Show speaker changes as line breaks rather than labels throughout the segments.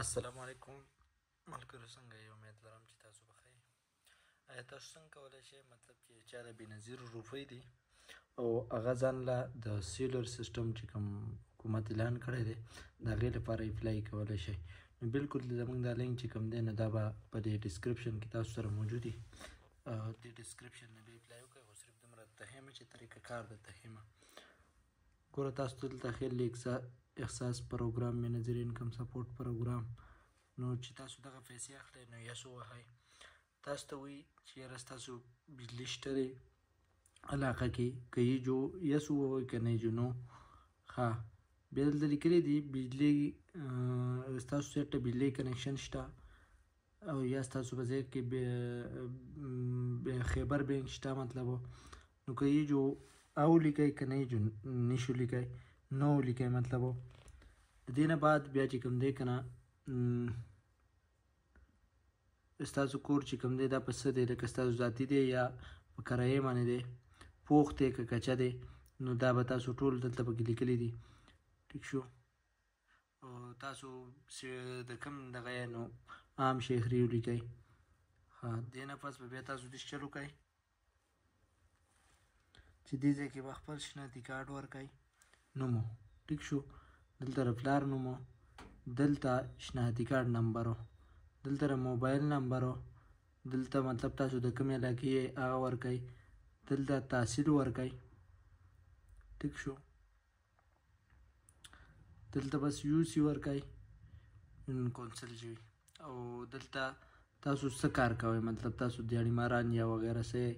السلام علیکم ملګرو، څنګه یې؟ امید لرم چې تاسو به ښه یې. آیا تاسو څنګه کولی شئ مطلب چې چا د بېنظیرو روپۍ دي او هغه ځان له د سیلر سیسټم چې کوم حکومت اعلان کړی دی د هغې لپاره اپلای کولی شئ؟ نو بالکل زموږ دا لینک چې کوم دی نو دا به په دې ډسکرپشن کې تاسو سره موجود وي. دې ډسکرپشن نه به اپلای وکړئ، خو صرف دومره تهیمه چې طریقه کار د تهیمه ګوره. تاسو دلته خیل احساس پروګرام منیجر انکم سپورټ پروګرام، نو چې تاسو دغه پیسې اخلئ نو یس ووهئ. تاسو ته وایي چې یاره ستاسو بجلی شته دی علاقه کې، که یې جو یس ووهئ، که نه یې جو نو. ښه، بیا دلته لیکلی دي بجلی ستاسو چېرته بجلی کنیکشن شته او یا ستاسو په ځای کې خیبر بینک شته مطلب، نو که یې جو او لیکئ، که نه یې جو نشو لیکئ، نو لیکئ مطلب. د دې نه بعد بیا چې کوم دی که نه ستاسو کور چې کوم دی دا په څه دی، لکه ستاسو ذاتي دی یا په کرایې باندې دی، پوخ دی که کچه دی، نو دا به تاسو ټول دلته پکې لیکلي دي. ټیک شو؟ تاسو د کوم دغه یې نو عام شهري ولیکئ. ښه، دې نه پس به بیا تاسو داسې چل وکئ چې دې ځای کې به خپل شناختي کارډ ورکئ، نومو. ټیک شو؟ دلته د پلار نومو، دلته شناختي کارډ نمبرو، دلته د موبایل نمبرو، دلته مطلب تاسو د کومې علاقې یې هغه ورکئ، دلته تحصیل ورکئ. ټیک شو؟ دلته بس یو سی ورکئ، کونسل جوي، او دلته تاسو څه کار کوئ، مطلب تاسو دیاړي ماران یا وغیره څه یې،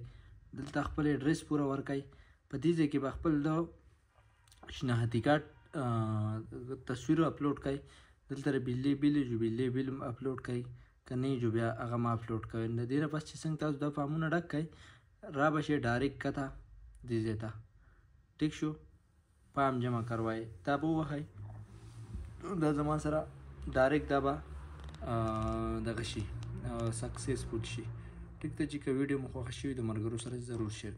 دلته خپل ایډرس پوره ورکئ. په دې ځای کې به خپل د شناختي کارډ تصویر اپلوډ کئ. دلته د بجلی بل جو بجلی بل اپلوډ کئ، که نه جو بیا هغه ما اپلوډ کوئ. د دې نه پس چې څنګه تاسو دا فارمونه ډک کئ، را به شئ ډایرکټ کته دې ځای ته. ټیک شو؟ پام جمع کروئ، دا به ووهئ. دا زما سره ډایرکټ دا به دغه شي، سکسیسفول شي. ټیک ده چې که ویډیو مو خوښه شوي د ملګرو سره ضرور شیر